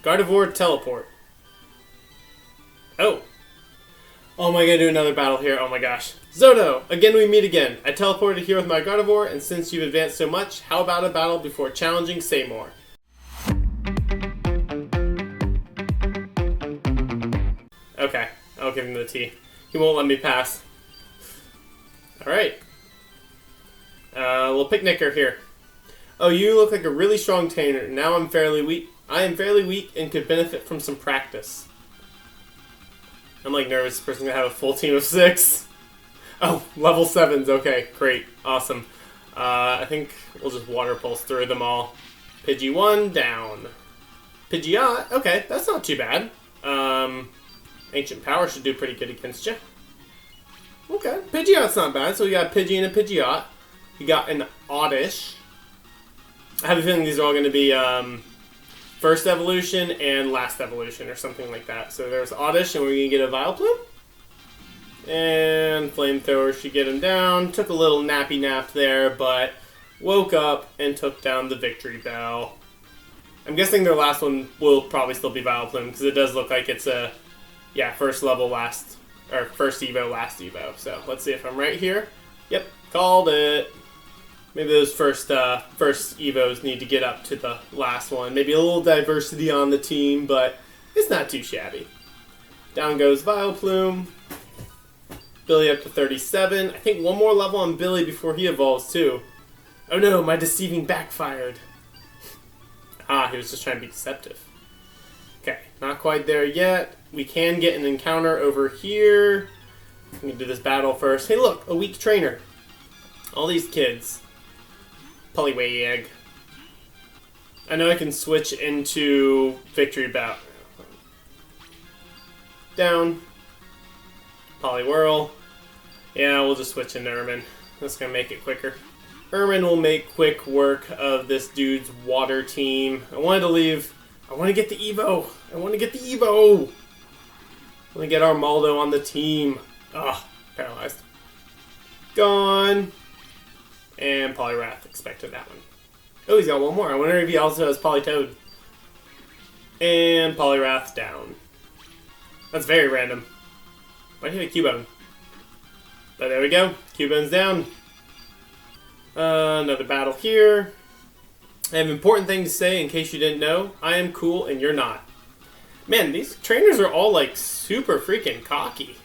Gardevoir teleport. Oh. Oh, am I going to do another battle here? Oh my gosh. Zoto! Again we meet again. I teleported here with my Gardevoir, and since you've advanced so much, how about a battle before challenging Seymour? Okay, I'll give him the T. He won't let me pass. Alright. Little picnicker here. Oh, you look like a really strong trainer. Now I'm fairly weak. I am fairly weak and could benefit from some practice. I'm like nervous. This person's gonna have a full team of 6. Oh, level 7s. Okay, great. Awesome. I think we'll just water pulse through them all. Pidgey 1 down. Pidgeot. Okay, that's not too bad. Ancient Power should do pretty good against you. Okay, Pidgeot's not bad. So we got a Pidgey and a Pidgeot. We got an Oddish. I have a feeling these are all going to be first evolution and last evolution or something like that. So there's Oddish, and we're going to get a Vileplume. And Flamethrower should get him down. Took a little nappy nap there, but woke up and took down the Victory Bell. I'm guessing their last one will probably still be Vileplume, because it does look like it's a, yeah, first level, last, or first Evo, last Evo. So let's see if I'm right here. Yep, called it. Maybe those first Evos need to get up to the last one. Maybe a little diversity on the team, but it's not too shabby. Down goes Vileplume. Billy up to 37. I think one more level on Billy before he evolves too. Oh no, my deceiving backfired. Ah, he was just trying to be deceptive. Okay, not quite there yet. We can get an encounter over here. We can do this battle first. Hey look, a weak trainer. All these kids. Poliwag. I know I can switch into Victory Bout. Down. Poliwhirl. Yeah, we'll just switch into Ermin. That's going to make it quicker. Ermin will make quick work of this dude's water team. I wanted to leave. I want to get the Evo. I want to get the Evo. I want to get Armaldo on the team. Ugh, paralyzed. Gone. And Poliwrath, expected that one. Oh, he's got one more. I wonder if he also has Politoed. And Poliwrath down. That's very random. Why do you have a Cubone? But there we go. Cubone's down. Another battle here. I have an important thing to say in case you didn't know. I am cool and you're not. Man, these trainers are all like super freaking cocky.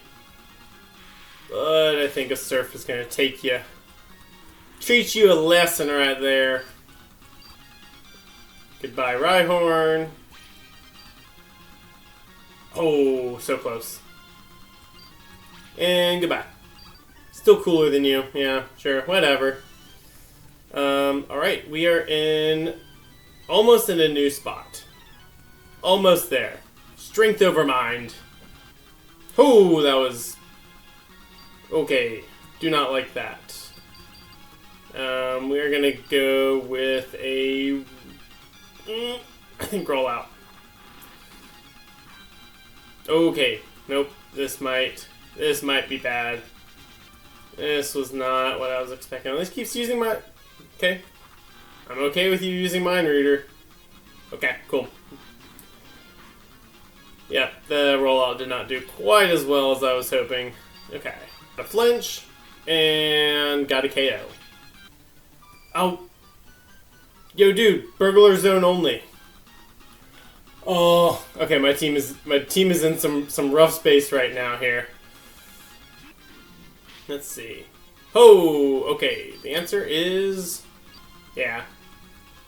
But I think a Surf is going to take you. Treat you a lesson right there. Goodbye, Rhyhorn. Oh, so close. And goodbye. Still cooler than you. Yeah, sure, whatever. Alright, we are almost in a new spot. Almost there. Strength over mind. Oh, that was... Okay, do not like that. We are going to go with a... I think roll out. Okay, nope, this might be bad. This was not what I was expecting. This keeps using my... Okay. I'm okay with you using Mind Reader. Okay, cool. Yep, the rollout did not do quite as well as I was hoping. Okay. A flinch, and got a KO. Oh. Yo, dude, burglar zone only. Oh, okay, my team is in some rough space right now here. Let's see. Oh, okay. The answer is, yeah,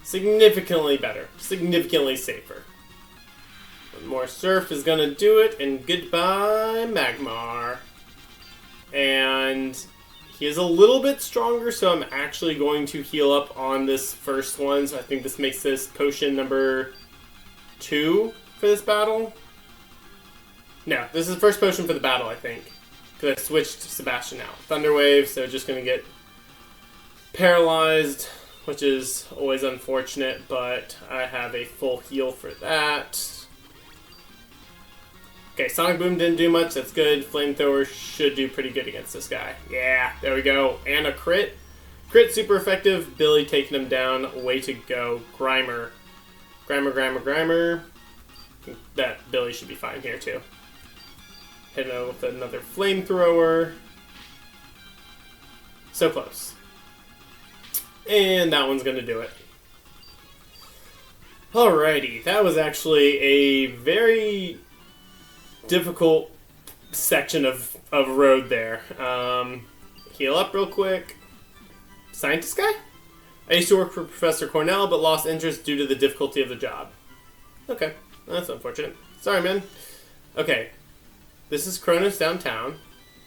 significantly better, significantly safer. One more Surf is gonna do it, and goodbye, Magmar. And he is a little bit stronger, so I'm actually going to heal up on this first one. So I think this makes this potion number 2 for this battle. No, this is the first potion for the battle, I think. Because I switched Sebastian out. Thunder Wave, so just going to get paralyzed, which is always unfortunate, but I have a full heal for that. Okay, Sonic Boom didn't do much, that's good. Flamethrower should do pretty good against this guy. Yeah, there we go. And a crit. Crit super effective. Billy taking him down. Way to go. Grimer. Grimer. that Billy should be fine here too. Hit him with another flamethrower. So close. And that one's gonna do it. Alrighty, that was actually a very difficult section of road there. Heal up real quick. Scientist guy? I used to work for Professor Cornell, but lost interest due to the difficulty of the job. Okay, that's unfortunate. Sorry, man. Okay, this is Kronos downtown.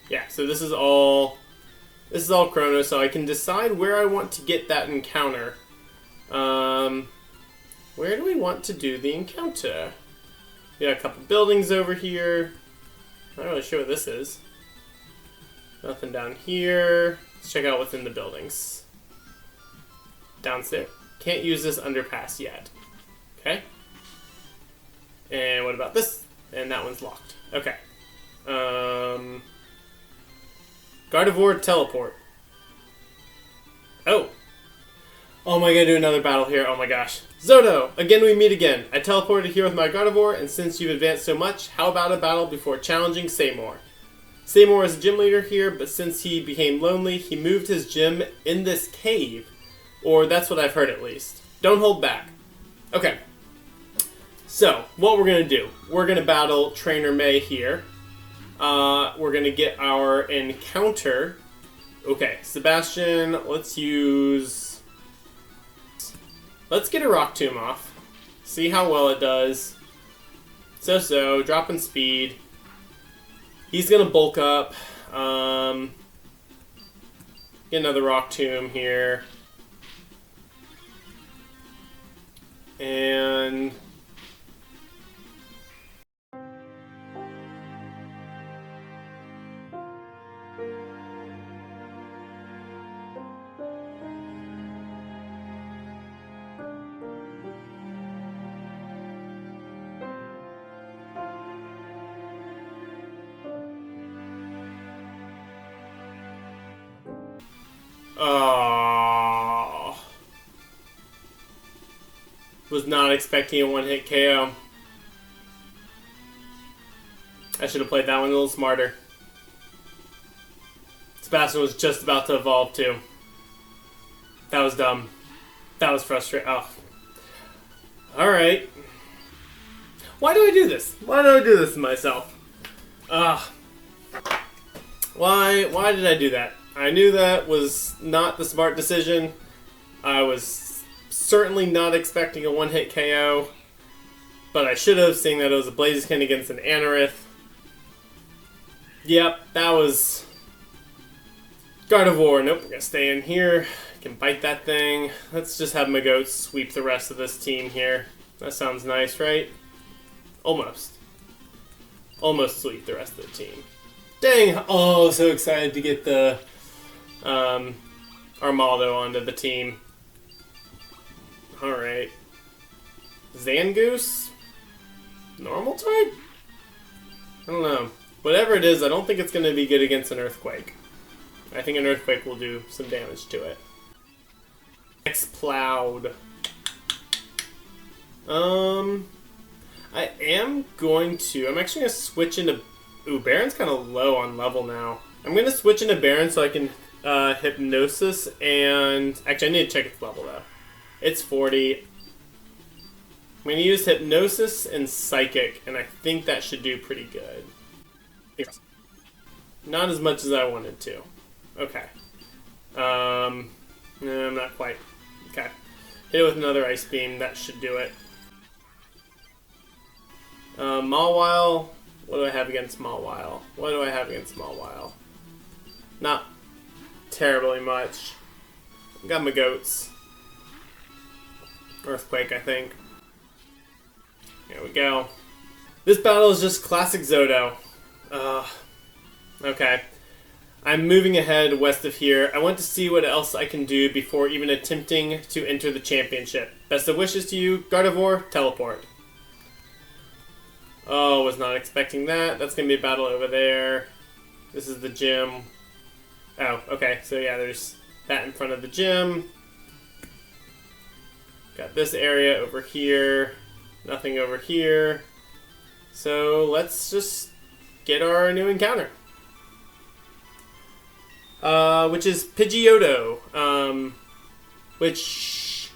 Yeah, so this is all Kronos, so I can decide where I want to get that encounter. Where do we want to do the encounter? We got a couple buildings over here. Not really sure what this is. Nothing down here. Let's check out what's in the buildings. Downstairs. Can't use this underpass yet. Okay. And what about this? And that one's locked. Okay. Gardevoir teleport. Oh. Oh, am I gonna do another battle here? Oh my gosh. Zoto! Again we meet again. I teleported here with my Gardevoir, and since you've advanced so much, how about a battle before challenging Seymour? Seymour is a gym leader here, but since he became lonely, he moved his gym in this cave. Or that's what I've heard at least. Don't hold back. Okay. So, what we're gonna do. We're gonna battle Trainer May here. We're gonna get our encounter. Okay, Sebastian, let's get a Rock Tomb off. See how well it does. So, dropping speed. He's gonna bulk up. Get another Rock Tomb here. And oh, was not expecting a one-hit KO. I should have played that one a little smarter. Sebastian was just about to evolve too. That was dumb. That was frustrating. Oh. Alright. Why do I do this? Why do I do this to myself? Why did I do that? I knew that was not the smart decision. I was certainly not expecting a one-hit KO. But I should have, seeing that it was a Blaziken against an Anorith. Yep, that was Gardevoir. Nope, we're gonna stay in here. I can bite that thing. Let's just have my goats sweep the rest of this team here. That sounds nice, right? Almost. Almost sweep the rest of the team. Dang! Oh, so excited to get the Armaldo onto the team. Alright. Zangoose? Normal type? I don't know. Whatever it is, I don't think it's going to be good against an Earthquake. I think an Earthquake will do some damage to it. X-Plowed. I am going to... I'm actually going to switch into... Ooh, Baron's kind of low on level now. I'm going to switch into Baron so I can Hypnosis and... Actually, I need to check its level, though. It's 40. I'm going to use Hypnosis and Psychic, and I think that should do pretty good. Not as much as I wanted to. Okay. No, I'm not quite. Okay. Hit it with another Ice Beam. That should do it. Mawile. What do I have against Mawile? What do I have against Mawile? Not terribly much. Got my goats. Earthquake, I think. Here we go. This battle is just classic Zoto. Okay. I'm moving ahead west of here. I want to see what else I can do before even attempting to enter the championship. Best of wishes to you, Gardevoir, teleport. Oh, was not expecting that. That's going to be a battle over there. This is the gym. Oh, okay. So yeah, there's that in front of the gym. Got this area over here. Nothing over here. So let's just get our new encounter. Which is Pidgeotto. Which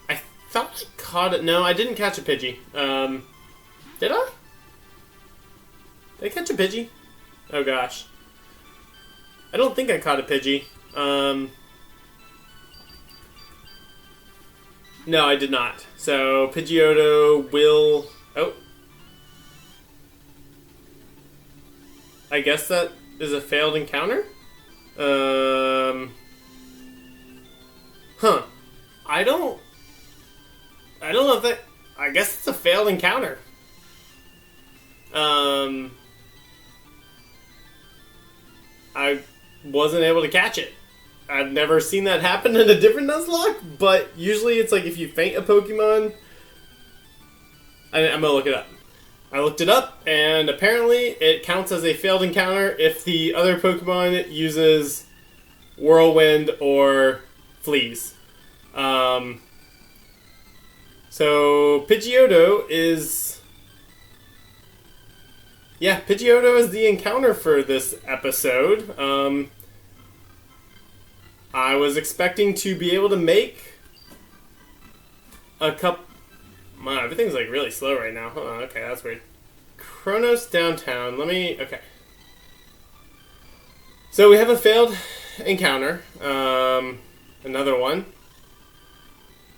I thought I caught it. No, I didn't catch a Pidgey. Did I? Did I catch a Pidgey? Oh gosh. I don't think I caught a Pidgey. No, I did not. So Pidgeotto will... Oh. I guess that is a failed encounter? Huh. I don't know if that... I guess it's a failed encounter. I wasn't able to catch it. I've never seen that happen in a different Nuzlocke, but usually it's like if you faint a Pokemon... I'm gonna look it up. I looked it up, and apparently it counts as a failed encounter if the other Pokemon uses Whirlwind or Fleas. So Pidgeotto is... Yeah, Pidgeotto is the encounter for this episode. I was expecting to be able to make a cup... Wow, everything's like really slow right now. Hold on, okay, that's weird. Chronos downtown. Let me... Okay. So we have a failed encounter. Another one.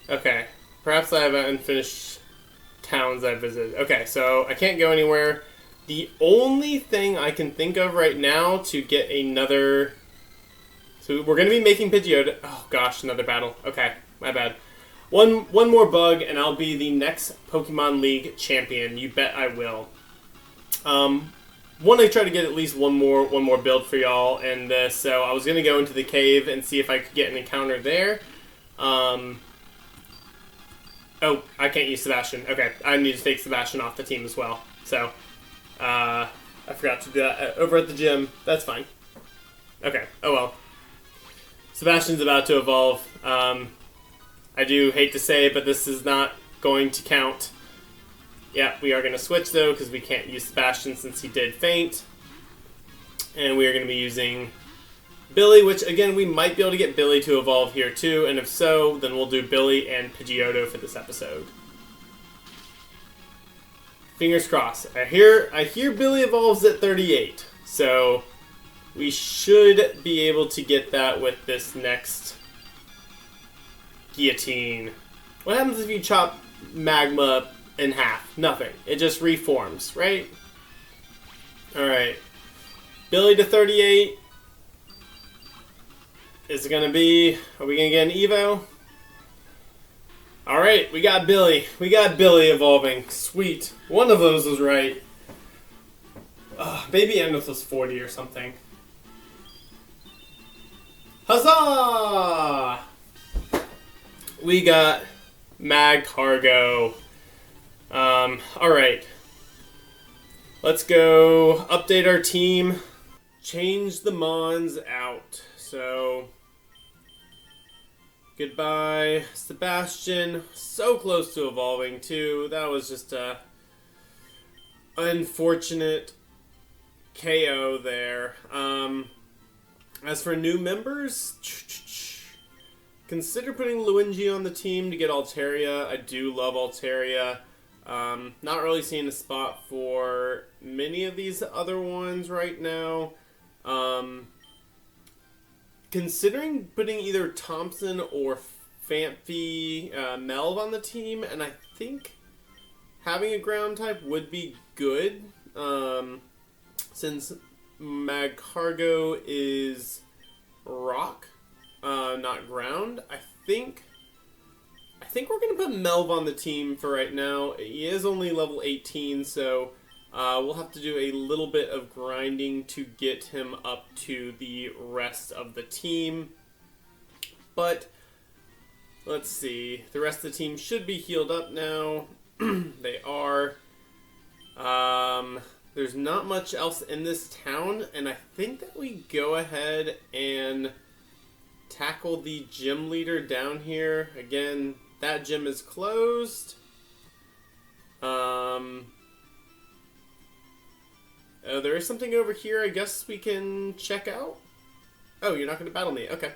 Okay. Perhaps I have unfinished towns I visited. Okay, so I can't go anywhere. The only thing I can think of right now to get another... So we're going to be making Pidgeotto... Oh gosh, another battle. Okay, my bad. One more bug, and I'll be the next Pokemon League champion. You bet I will. Want to try to get at least one more build for y'all, and so I was gonna go into the cave and see if I could get an encounter there. Oh, I can't use Sebastian. Okay, I need to take Sebastian off the team as well. So, I forgot to do that over at the gym. That's fine. Okay. Oh well. Sebastian's about to evolve. I do hate to say it, but this is not going to count. Yeah, we are going to switch, though, because we can't use Sebastian since he did faint. And we are going to be using Billy, which, again, we might be able to get Billy to evolve here, too. And if so, then we'll do Billy and Pidgeotto for this episode. Fingers crossed. I hear Billy evolves at 38. So we should be able to get that with this next... Guillotine. What happens if you chop magma in half? Nothing. It just reforms, right? Alright. Billy to 38. Is it gonna be... Are we gonna get an Evo? Alright, we got Billy. We got Billy evolving. Sweet. One of those was right. Maybe Endless was 40 or something. Huzzah! We got Mag Cargo. Alright. Let's go update our team. Change the Mons out. So, goodbye, Sebastian. So close to evolving, too. That was just a unfortunate KO there. As for new members... Consider putting Luigi on the team to get Altaria. I do love Altaria. Not really seeing a spot for many of these other ones right now. Considering putting either Thompson or Fanphy Melv on the team, and I think having a ground type would be good. Since Magcargo is rock. Not ground. I think we're going to put Melv on the team for right now. He is only level 18, so we'll have to do a little bit of grinding to get him up to the rest of the team. But let's see. The rest of the team should be healed up now. They are. There's not much else in this town, and I think that we go ahead and tackle the gym leader down here. Again, that gym is closed. there is something over here I guess we can check out. Oh, you're not going to battle me. Okay.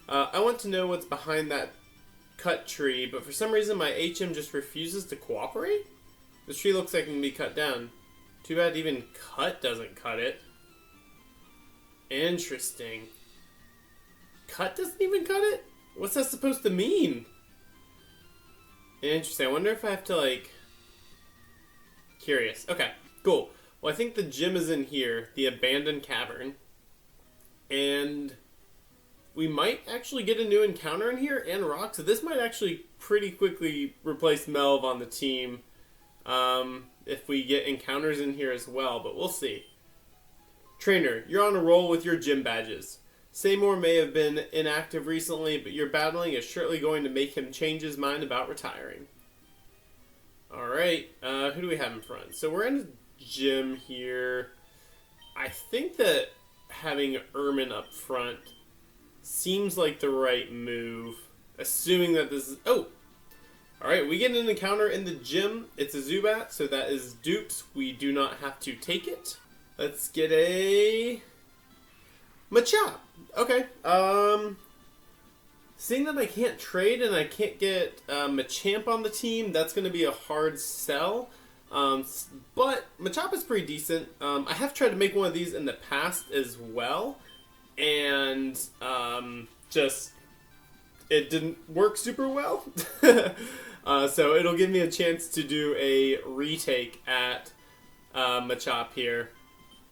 I want to know what's behind that cut tree, but for some reason my HM just refuses to cooperate? This tree looks like it can be cut down. Too bad even cut doesn't cut it. Interesting. Cut doesn't even cut it? What's that supposed to mean? Interesting. I wonder if I have to, like... Curious. Okay, cool. Well, I think the gym is in here. The abandoned cavern. And... we might actually get a new encounter in here and rock, so this might actually pretty quickly replace Melv on the team if we get encounters in here as well, but we'll see. Trainer, you're on a roll with your gym badges. Seymour may have been inactive recently, but your battling is surely going to make him change his mind about retiring. Alright, who do we have in front? So we're in a gym here. I think that having Ermin up front seems like the right move, assuming that this is... Oh! Alright, we get an encounter in the gym. It's a Zubat, so that is dupes. We do not have to take it. Let's get a... Machop! Okay, seeing that I can't trade and I can't get Machamp on the team, that's going to be a hard sell. But Machop is pretty decent. I have tried to make one of these in the past as well. And just it didn't work super well. So it'll give me a chance to do a retake at Machop here.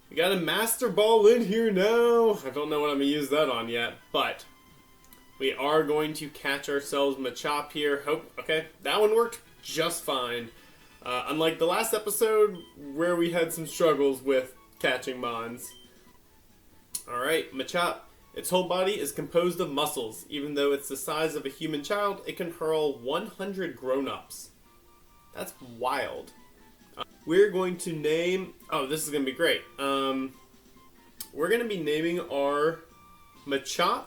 We got a Master Ball in here now. I don't know what I'm going to use that on yet, but we are going to catch ourselves Machop here. Okay, that one worked just fine. Unlike the last episode where we had some struggles with catching Mons. Alright, Machop. Its whole body is composed of muscles. Even though it's the size of a human child, it can hurl 100 grown-ups. That's wild. We're going to name... Oh, this is going to be great. We're going to be naming our Machop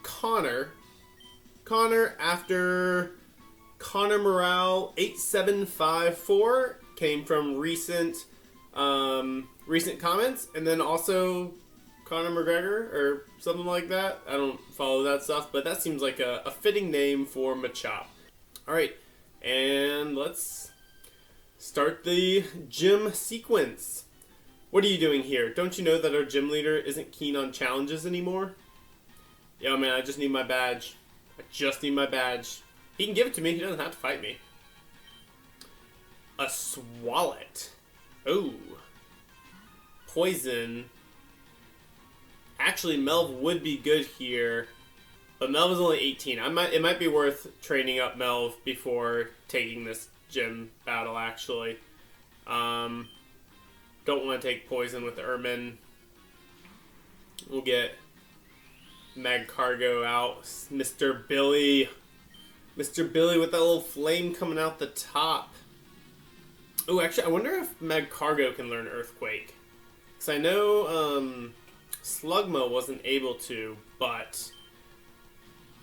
Connor. Connor after Connor Morale 8754. Came from recent comments. And then also Conor McGregor or something like that. I don't follow that stuff, but that seems like a fitting name for Machop. Alright, and let's start the gym sequence. What are you doing here? Don't you know that our gym leader isn't keen on challenges anymore? Yo, man, I just need my badge. I just need my badge. He can give it to me. He doesn't have to fight me. A Swallet. Oh. Poison. Actually, Melv would be good here. But Melv is only 18. It might be worth training up Melv before taking this gym battle, actually. Don't want to take poison with Ermin. We'll get Magcargo out. Mr. Billy. Mr. Billy with that little flame coming out the top. Oh, actually, I wonder if Magcargo can learn Earthquake. Because I know Slugma wasn't able to, but...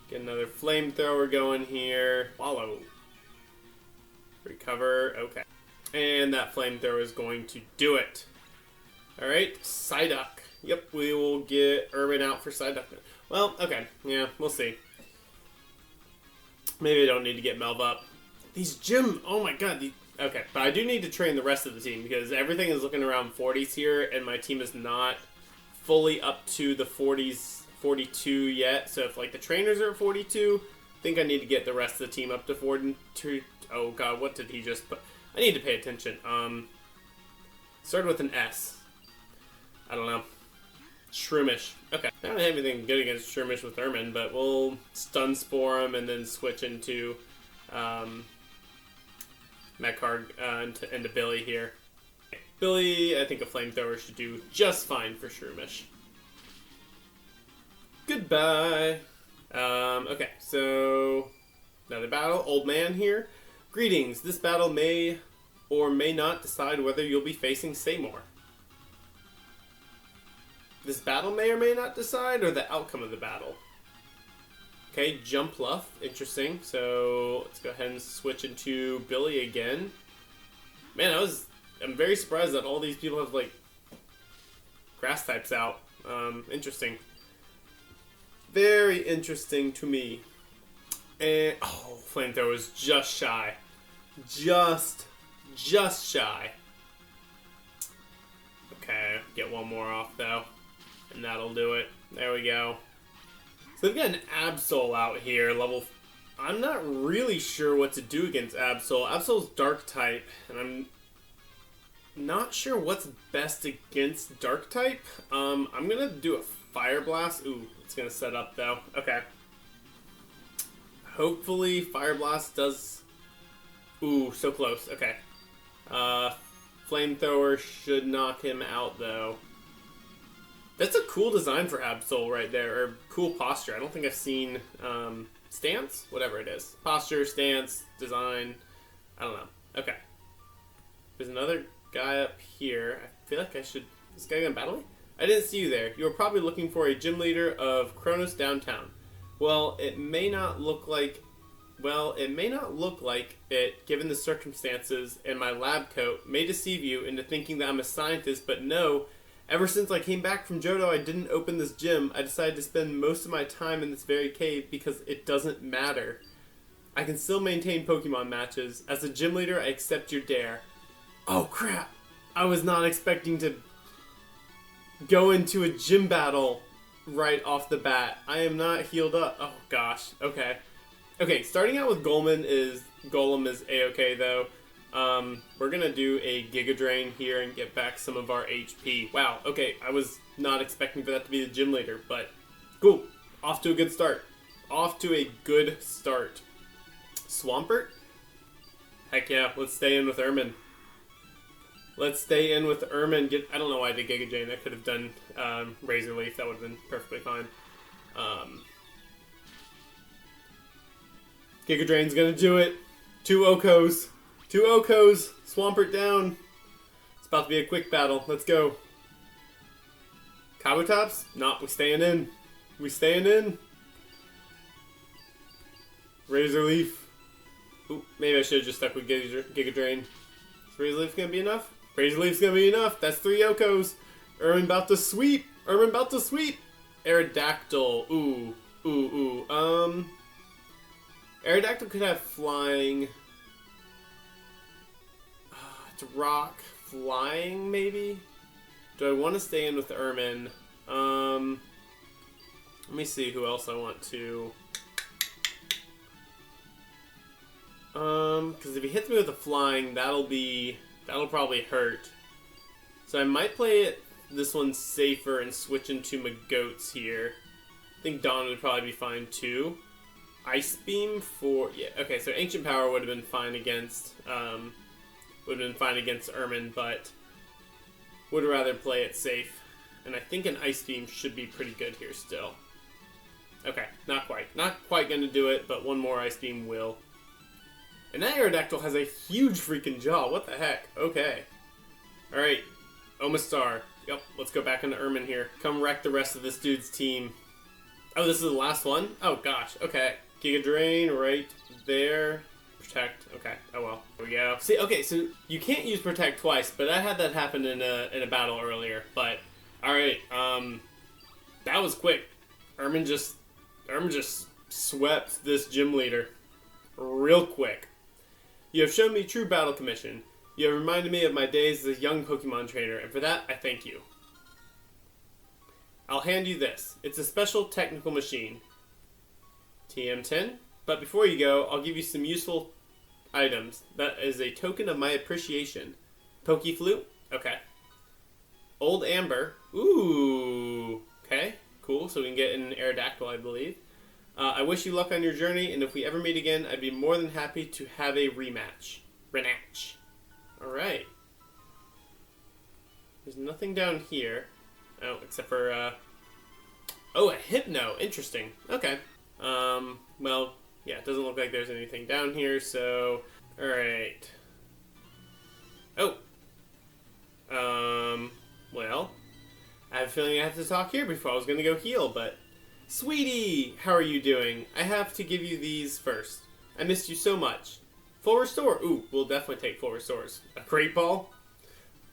Get another flamethrower going here. Wallow. Recover. Okay. And that flamethrower is going to do it. Alright, Psyduck. Yep, we will get Ermin out for Psyduck. Well, okay. Yeah, we'll see. Maybe I don't need to get Melv up. These gym... Oh my god. Okay, but I do need to train the rest of the team because everything is looking around 40s here and my team is not fully up to the 40s, 42 yet. So if like the trainers are at 42, I think I need to get the rest of the team up to 42. Oh god, what did he just put? I need to pay attention. Started with an S. I don't know. Shroomish. Okay. I don't have anything good against Shroomish with Ermin, but we'll Stun Spore him and then switch into Metcard into Billy here. Billy, I think a flamethrower should do just fine for Shroomish. Goodbye. Okay, so another battle. Old man here. Greetings. This battle may or may not decide whether you'll be facing Seymour. This battle may or may not decide, or the outcome of the battle. Okay, Jump Luff. Interesting. So let's go ahead and switch into Billy again. Man, that was I'm very surprised that all these people have, like, grass types out. Interesting. Very interesting to me. And, oh, Flamethrower was just shy. Just shy. Okay, get one more off, though. And that'll do it. There we go. So they've got an Absol out here, level... I'm not really sure what to do against Absol. Absol's Dark type, and I'm not sure what's best against Dark type. I'm gonna do a Fire Blast. Ooh, it's gonna set up, though. Okay. Hopefully Fire Blast does... Ooh, so close. Okay. Flamethrower should knock him out, though. That's a cool design for Absol right there, or cool posture. I don't think I've seen stance, whatever it is. Posture, stance, design. I don't know. Okay. There's another guy up here. I feel like I should... Is this guy gonna battle me? I didn't see you there. You were probably looking for a gym leader of Kronos Downtown. Well, it may not look like... Well, it may not look like it, given the circumstances, and my lab coat may deceive you into thinking that I'm a scientist, but no... Ever since I came back from Johto, I didn't open this gym. I decided to spend most of my time in this very cave because it doesn't matter. I can still maintain Pokemon matches. As a gym leader, I accept your dare. Oh crap! I was not expecting to go into a gym battle right off the bat. I am not healed up. Oh gosh. Okay. Okay, starting out with Golem is A-okay though. We're gonna do a Giga Drain here and get back some of our HP. Wow, okay, I was not expecting for that to be the gym leader, but cool. Off to a good start. Off to a good start. Swampert? Heck yeah, let's stay in with Ermin. Let's stay in with Ermin. I don't know why I did Giga Drain. I could have done Razor Leaf. That would have been perfectly fine. Giga Drain's gonna do it. 2 Okos. 2 Okos. Swampert down. It's about to be a quick battle. Let's go. Kabutops? Nope, we staying in. We staying in. Razor Leaf. Ooh, maybe I should have just stuck with Giga Drain. Is Razor Leaf gonna be enough? Razor Leaf's gonna be enough. That's 3 Okos. Ermin about to sweep. Ermin about to sweep. Aerodactyl. Ooh. Ooh, ooh. Aerodactyl could have flying. It's rock. Flying, maybe? Do I want to stay in with Ermin? Let me see who else I want to. Because if he hits me with a flying, that'll probably hurt. So I might play this one safer and switch into my goats here. I think Dawn would probably be fine too. Ice Beam for... Yeah, okay, so Ancient Power would have been fine against... Ermin, but would rather play it safe. And I think an Ice Beam should be pretty good here still. Okay, not quite. Not quite going to do it, but one more Ice Beam will. And that Aerodactyl has a huge freaking jaw. What the heck? Okay. Alright, Omastar. Yep, let's go back into Ermin here. Come wreck the rest of this dude's team. Oh, this is the last one? Oh, gosh. Okay. Giga Drain right there. Protect. Okay. Oh, well. There we go. See, okay, so you can't use Protect twice, but I had that happen in a battle earlier. But, alright. That was quick. Ermin just swept this gym leader real quick. You have shown me true battle commission. You have reminded me of my days as a young Pokemon trainer, and for that, I thank you. I'll hand you this. It's a special technical machine. TM10. But before you go, I'll give you some useful items. That is a token of my appreciation. Pokeflute? Okay. Old Amber. Ooh. Okay. Cool. So we can get an Aerodactyl, I believe. I wish you luck on your journey, and if we ever meet again, I'd be more than happy to have a rematch. Rematch. Alright. There's nothing down here. Oh, except for, oh, a Hypno. Interesting. Okay. Well, yeah, it doesn't look like there's anything down here, so... Alright. Oh. Well... I have a feeling I have to talk here before I was going to go heal, but... Sweetie! How are you doing? I have to give you these first. I missed you so much. Full Restore. Ooh, we'll definitely take Full Restores. A Great Ball?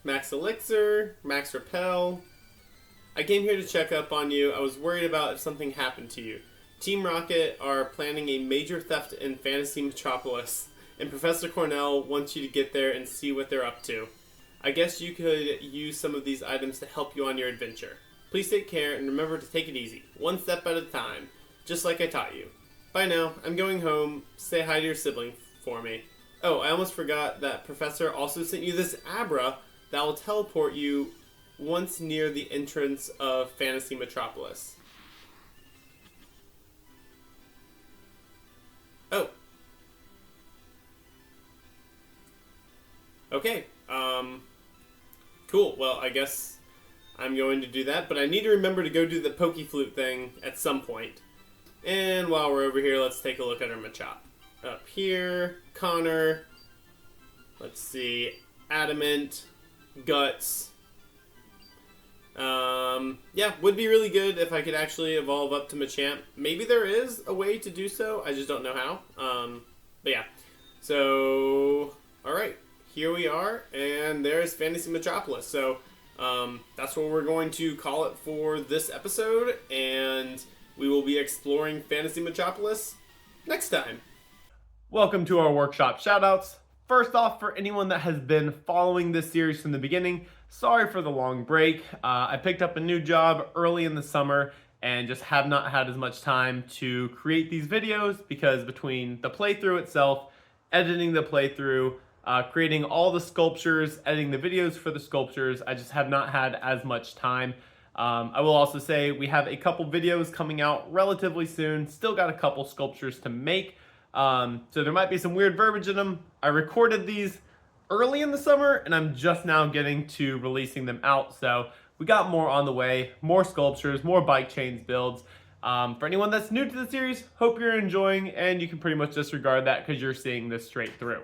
Max Elixir, Max Repel. I came here to check up on you. I was worried about if something happened to you. Team Rocket are planning a major theft in Fantasy Metropolis, and Professor Cornell wants you to get there and see what they're up to. I guess you could use some of these items to help you on your adventure. Please take care and remember to take it easy, one step at a time, just like I taught you. Bye now, I'm going home. Say hi to your sibling for me. Oh, I almost forgot that Professor also sent you this Abra that will teleport you once near the entrance of Fantasy Metropolis. Oh. Okay, cool. Well, I guess I'm going to do that, but I need to remember to go do the Pokeflute thing at some point. And while we're over here, let's take a look at our Machop. Up here, Connor, let's see, Adamant, Guts. Yeah, would be really good if I could actually evolve up to Machamp. Maybe there is a way to do so, I just don't know how. But yeah, so, alright, here we are, and there's Fantasy Metropolis. So, that's what we're going to call it for this episode, and we will be exploring Fantasy Metropolis next time. Welcome to our workshop shoutouts. First off, for anyone that has been following this series from the beginning, sorry for the long break. I picked up a new job early in the summer and just have not had as much time to create these videos because between the playthrough itself, editing the playthrough, creating all the sculptures, editing the videos for the sculptures, I just have not had as much time. I will also say we have a couple videos coming out relatively soon. Still got a couple sculptures to make. So there might be some weird verbiage in them. I recorded these early in the summer and I'm just now getting to releasing them out. So we got more on the way, more sculptures, more bike chains builds. For anyone that's new to the series, hope you're enjoying, and you can pretty much disregard that because you're seeing this straight through.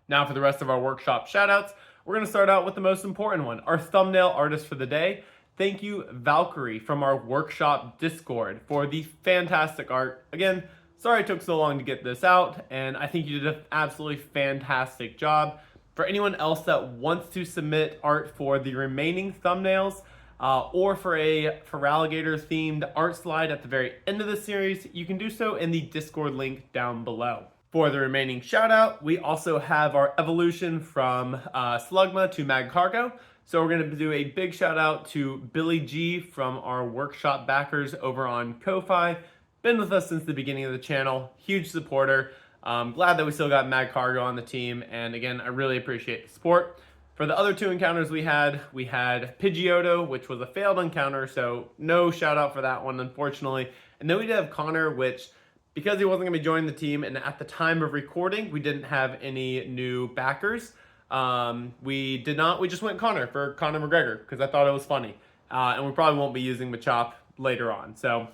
Now for the rest of our workshop shoutouts, we're going to start out with the most important one, our thumbnail artist for the day. Thank you, Vallkerrie, from our workshop Discord for the fantastic art. Again, sorry it took so long to get this out, and I think you did an absolutely fantastic job. For anyone else that wants to submit art for the remaining thumbnails, or for a Feraligatr themed art slide at the very end of the series, you can do so in the Discord link down below. For the remaining shout out, we also have our evolution from Slugma to Magcargo. So we're going to do a big shout out to Billy G from our workshop backers over on Ko-Fi. Been with us since the beginning of the channel, huge supporter. Glad that we still got Magcargo on the team, and again, I really appreciate the support. For the other two encounters we had Pidgeotto, which was a failed encounter, so no shout out for that one, unfortunately. And then we did have Connor, which, because he wasn't going to be joining the team, and at the time of recording, we didn't have any new backers. We just went Connor for Conor McGregor, because I thought it was funny. And we probably won't be using Machop later on, so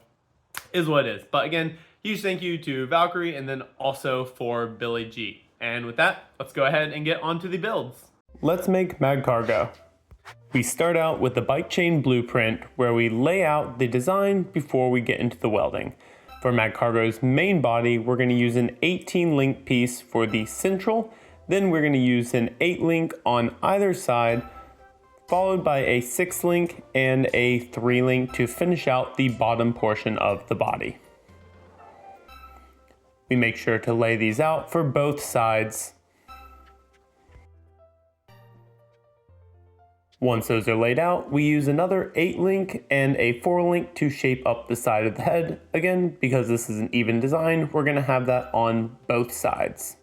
is what it is. But again, huge thank you to Vallkerrie and then also for Billy G. And with that, let's go ahead and get onto the builds. Let's make Magcargo. We start out with the bike chain blueprint where we lay out the design before we get into the welding. For Magcargo's main body, we're going to use an 18 link piece for the central, then we're going to use an 8 link on either side, followed by a 6 link and a 3 link to finish out the bottom portion of the body. We make sure to lay these out for both sides. Once those are laid out, we use another 8 link and a 4 link to shape up the side of the head. Again, because this is an even design, we're going to have that on both sides.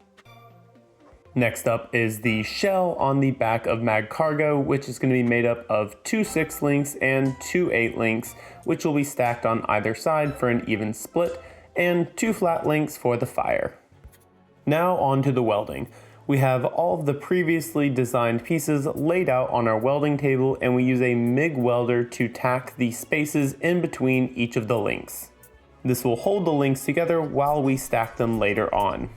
Next up is the shell on the back of Magcargo, which is going to be made up of 2 6 links and 2 8 links, which will be stacked on either side for an even split, and 2 flat links for the fire. Now on to the welding. We have all of the previously designed pieces laid out on our welding table, and we use a MIG welder to tack the spaces in between each of the links. This will hold the links together while we stack them later on.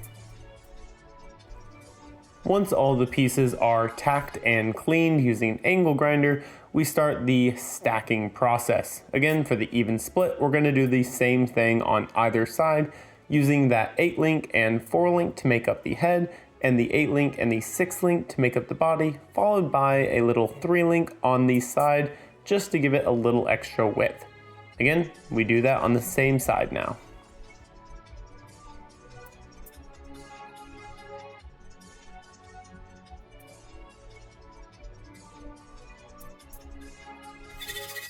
Once all the pieces are tacked and cleaned using an angle grinder, we start the stacking process. Again, for the even split, we're going to do the same thing on either side, using that 8 link and 4 link to make up the head, and the 8 link and the 6 link to make up the body, followed by a little 3 link on the side just to give it a little extra width. Again, we do that on the same side now.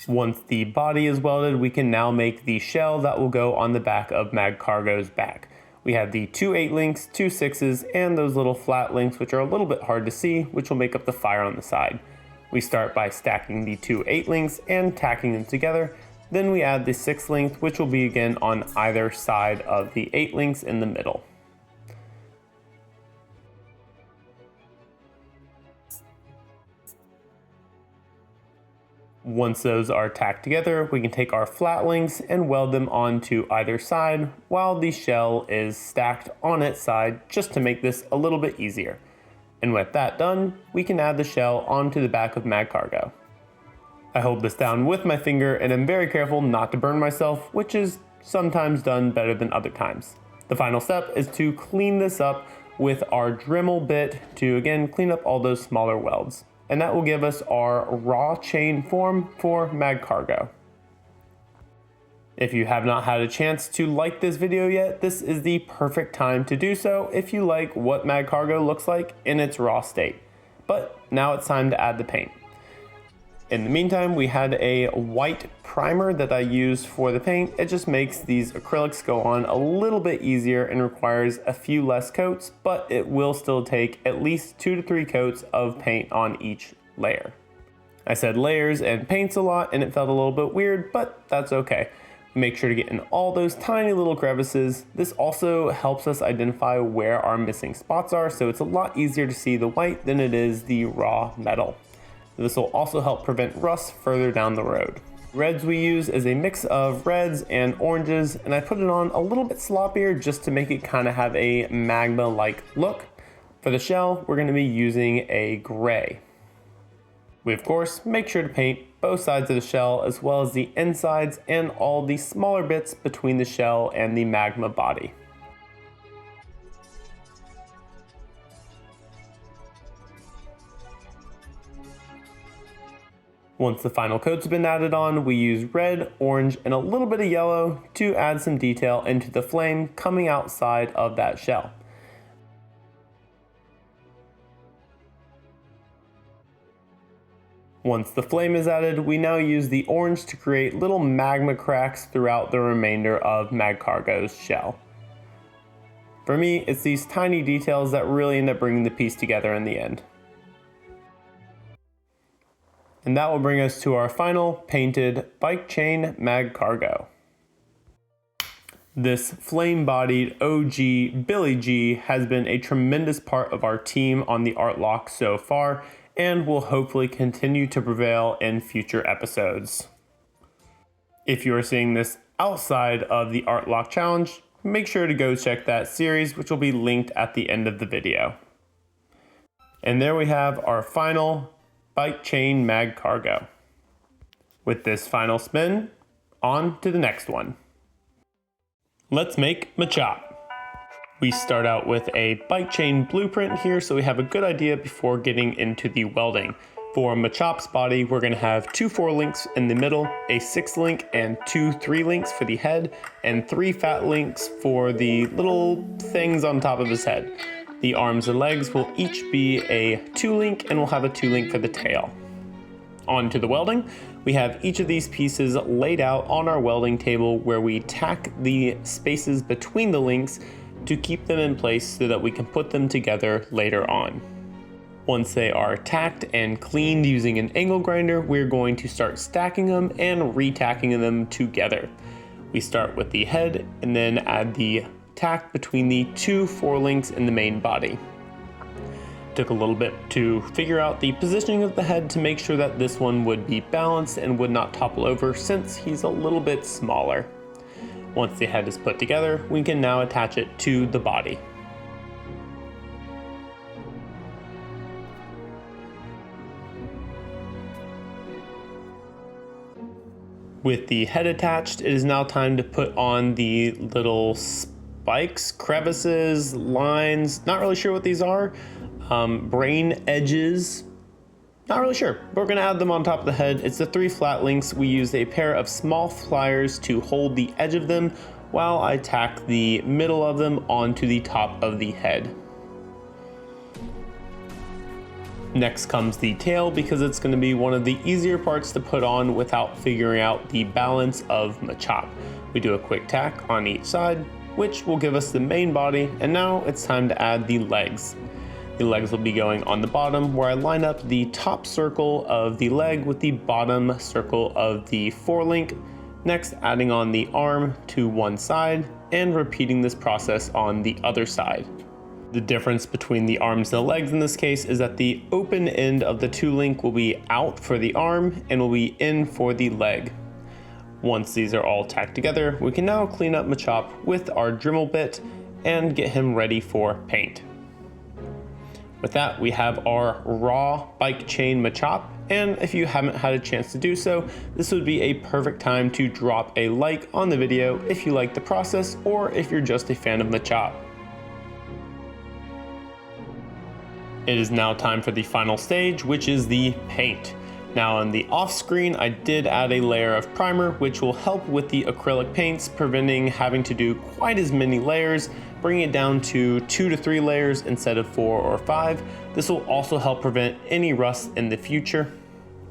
Once the body is welded, we can now make the shell that will go on the back of Magcargo's back. We have the 2 8 links, 2 6s, and those little flat links which are a little bit hard to see, which will make up the fire on the side. We start by stacking the 2 8 links and tacking them together. Then we add the 6 link, which will be again on either side of the 8 links in the middle. Once those are tacked together, we can take our flat links and weld them onto either side while the shell is stacked on its side, just to make this a little bit easier. And with that done, we can add the shell onto the back of Magcargo. I hold this down with my finger and am very careful not to burn myself, which is sometimes done better than other times. The final step is to clean this up with our Dremel bit to again clean up all those smaller welds. And that will give us our raw chain form for Magcargo. If you have not had a chance to like this video yet, this is the perfect time to do so if you like what Magcargo looks like in its raw state. But now it's time to add the paint. In the meantime, we had a white primer that I used for the paint. It just makes these acrylics go on a little bit easier and requires a few less coats, but it will still take at least 2 to 3 coats of paint on each layer. I said layers and paints a lot and it felt a little bit weird, but that's okay. Make sure to get in all those tiny little crevices. This also helps us identify where our missing spots are, so it's a lot easier to see the white than it is the raw metal. This will also help prevent rust further down the road. Reds we use is a mix of reds and oranges, and I put it on a little bit sloppier just to make it kind of have a magma-like look. For the shell, we're going to be using a gray. We of course make sure to paint both sides of the shell as well as the insides and all the smaller bits between the shell and the magma body. Once the final coats have been added on, we use red, orange, and a little bit of yellow to add some detail into the flame coming outside of that shell. Once the flame is added, we now use the orange to create little magma cracks throughout the remainder of Magcargo's shell. For me, it's these tiny details that really end up bringing the piece together in the end. And that will bring us to our final painted bike chain Magcargo. This flame-bodied OG Billy G has been a tremendous part of our team on the Artlocke so far, and will hopefully continue to prevail in future episodes. If you are seeing this outside of the Artlocke challenge, make sure to go check that series, which will be linked at the end of the video. And there we have our final bike chain Magcargo. With this final spin, on to the next one. Let's make Machop. We start out with a bike chain blueprint here, so we have a good idea before getting into the welding. For Machop's body, we're going to have 2 4 links in the middle, a 6 link and 2 3 links for the head, and 3 fat links for the little things on top of his head. The arms and legs will each be a 2 link, and we'll have a 2 link for the tail. On to the welding. We have each of these pieces laid out on our welding table where we tack the spaces between the links to keep them in place so that we can put them together later on. Once they are tacked and cleaned using an angle grinder, we're going to start stacking them and retacking them together. We start with the head and then add the tack between the 2 4 links in the main body. Took a little bit to figure out the positioning of the head to make sure that this one would be balanced and would not topple over since he's a little bit smaller. Once the head is put together, we can now attach it to the body. With the head attached, it is now time to put on the little spikes, crevices, lines, not really sure what these are. Brain edges, not really sure. But we're gonna add them on top of the head. It's the 3 flat links. We used a pair of small flyers to hold the edge of them while I tack the middle of them onto the top of the head. Next comes the tail, because it's going to be one of the easier parts to put on without figuring out the balance of Machop. We do a quick tack on each side, which will give us the main body, and now it's time to add the legs. The legs will be going on the bottom, where I line up the top circle of the leg with the bottom circle of the forelink. Next, adding on the arm to one side and repeating this process on the other side. The difference between the arms and the legs in this case is that the open end of the 2-link will be out for the arm and will be in for the leg. Once these are all tacked together, we can now clean up Machop with our Dremel bit and get him ready for paint. With that, we have our raw bike chain Machop, and if you haven't had a chance to do so, this would be a perfect time to drop a like on the video if you like the process or if you're just a fan of Machop. It is now time for the final stage, which is the paint. Now on the off screen, I did add a layer of primer, which will help with the acrylic paints, preventing having to do quite as many layers, bringing it down to 2 to 3 layers instead of 4 or 5. This will also help prevent any rust in the future.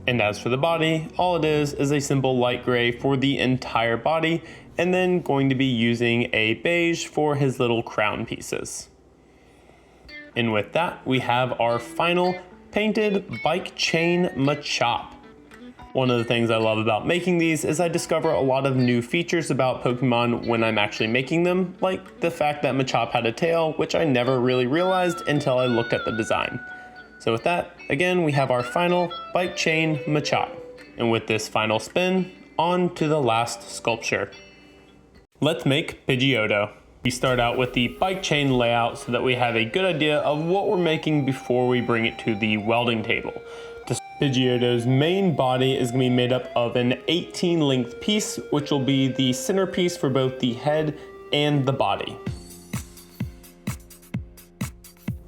And as for the body, all it is a simple light gray for the entire body, and then going to be using a beige for his little crown pieces. And with that, we have our final painted bike chain Machop. One of the things I love about making these is I discover a lot of new features about Pokemon when I'm actually making them, like the fact that Machop had a tail, which I never really realized until I looked at the design. So with that, again, we have our final bike chain Machop. And with this final spin, on to the last sculpture. Let's make Pidgeotto. We start out with the bike chain layout so that we have a good idea of what we're making before we bring it to the welding table. Pidgeotto's main body is going to be made up of an 18 length piece, which will be the centerpiece for both the head and the body.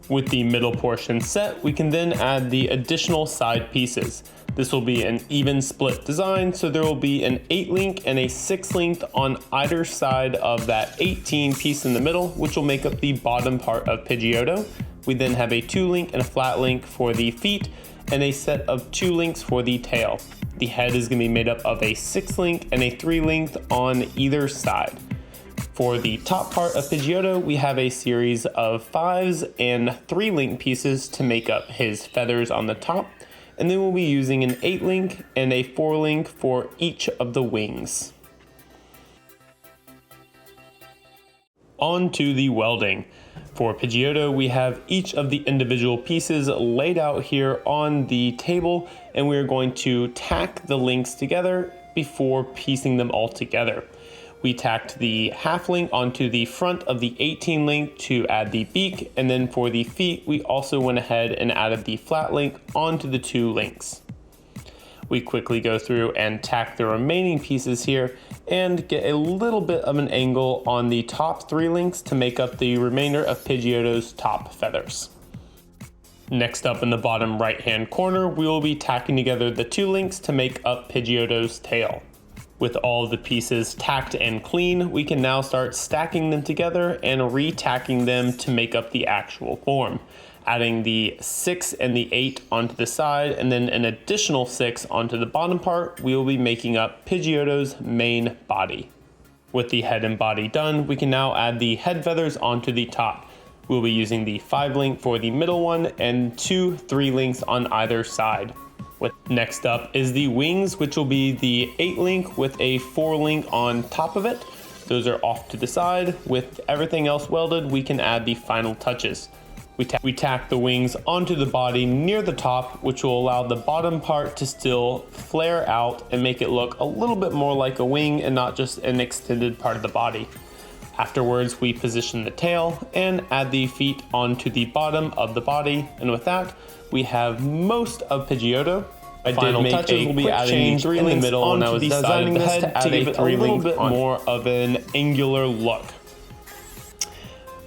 With the middle portion set, we can then add the additional side pieces. This will be an even split design, so there will be an 8 link and a 6 link on either side of that 18 piece in the middle, which will make up the bottom part of Pidgeotto. We then have a 2 link and a flat link for the feet, and a set of 2 links for the tail. The head is going to be made up of a 6 link and a 3 link on either side. For the top part of Pidgeotto, we have a series of 5s and 3 link pieces to make up his feathers on the top. And then we'll be using an 8 link and a 4 link for each of the wings. On to the welding. For Pidgeotto, we have each of the individual pieces laid out here on the table, and we're going to tack the links together before piecing them all together. We tacked the half link onto the front of the 18 link to add the beak, and then for the feet, we also went ahead and added the flat link onto the 2 links. We quickly go through and tack the remaining pieces here and get a little bit of an angle on the top 3 links to make up the remainder of Pidgeotto's top feathers. Next up in the bottom right hand corner, we will be tacking together the 2 links to make up Pidgeotto's tail. With all of the pieces tacked and clean, we can now start stacking them together and re-tacking them to make up the actual form. Adding the 6 and the 8 onto the side, and then an additional 6 onto the bottom part, we will be making up Pidgeotto's main body. With the head and body done, we can now add the head feathers onto the top. We'll be using the 5 link for the middle one and 2 3 links on either side. Next up is the wings, which will be the 8 link with a 4 link on top of it. Those are off to the side. With everything else welded, we can add the final touches. We tack the wings onto the body near the top, which will allow the bottom part to still flare out and make it look a little bit more like a wing and not just an extended part of the body. Afterwards, we position the tail and add the feet onto the bottom of the body, and with that, we have most of Pidgeotto. Final touches will be adding 3 links in the middle and I was designing the head to give it a little bit more of an angular look.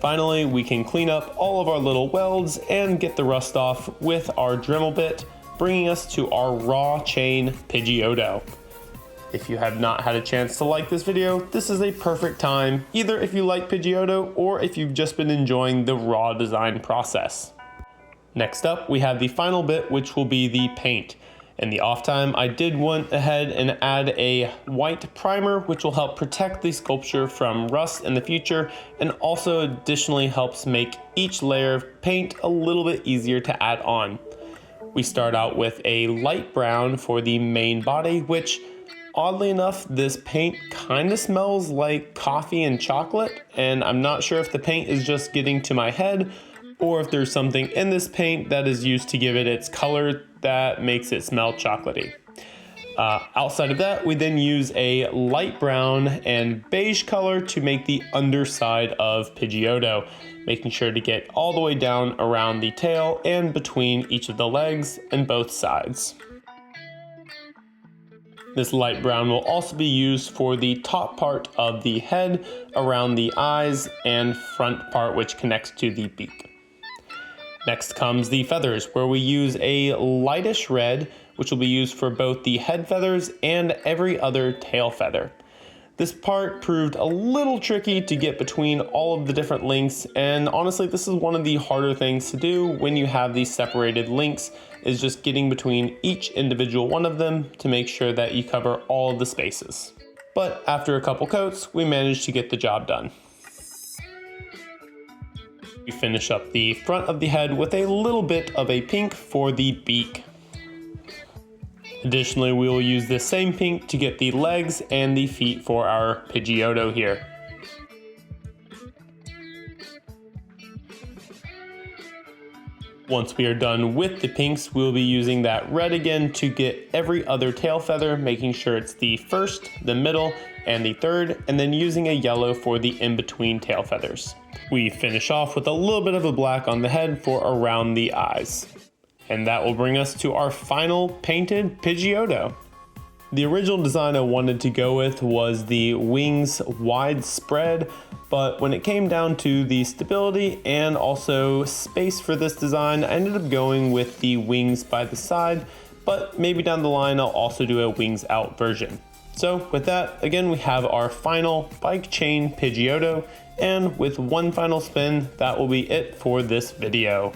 Finally, we can clean up all of our little welds and get the rust off with our Dremel bit, bringing us to our raw chain Pidgeotto. If you have not had a chance to like this video, this is a perfect time, either if you like Pidgeotto or if you've just been enjoying the raw design process. Next up, we have the final bit, which will be the paint. In the off time, I did went ahead and add a white primer, which will help protect the sculpture from rust in the future, and also additionally helps make each layer of paint a little bit easier to add on. We start out with a light brown for the main body, which oddly enough, this paint kind of smells like coffee and chocolate, and I'm not sure if the paint is just getting to my head or if there's something in this paint that is used to give it its color that makes it smell chocolatey. Outside of that, we then use a light brown and beige color to make the underside of Pidgeotto, making sure to get all the way down around the tail and between each of the legs and both sides. This light brown will also be used for the top part of the head, around the eyes, and front part which connects to the beak. Next comes the feathers, where we use a lightish red, which will be used for both the head feathers and every other tail feather. This part proved a little tricky to get between all of the different links, and honestly this is one of the harder things to do when you have these separated links, is just getting between each individual one of them to make sure that you cover all of the spaces. But after a couple coats, we managed to get the job done. We finish up the front of the head with a little bit of a pink for the beak. Additionally, we will use this same pink to get the legs and the feet for our Pidgeotto here. Once we are done with the pinks, we'll be using that red again to get every other tail feather, making sure it's the first, the middle, and the third, and then using a yellow for the in-between tail feathers. We finish off with a little bit of a black on the head for around the eyes. And that will bring us to our final painted Pidgeotto. The original design I wanted to go with was the wings widespread, but when it came down to the stability and also space for this design, I ended up going with the wings by the side, but maybe down the line I'll also do a wings out version. So with that, again, we have our final bike chain Pidgeotto, and with one final spin, that will be it for this video.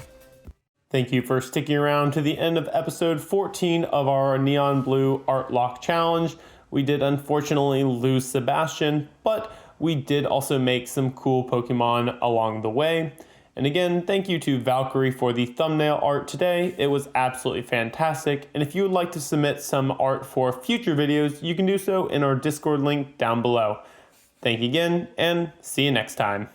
Thank you for sticking around to the end of episode 14 of our NeonBlue Art-locke challenge. We did unfortunately lose Sebastian, but we did also make some cool Pokemon along the way. And again, thank you to Vallkerrie for the thumbnail art today. It was absolutely fantastic. And if you would like to submit some art for future videos, you can do so in our Discord link down below. Thank you again, and see you next time.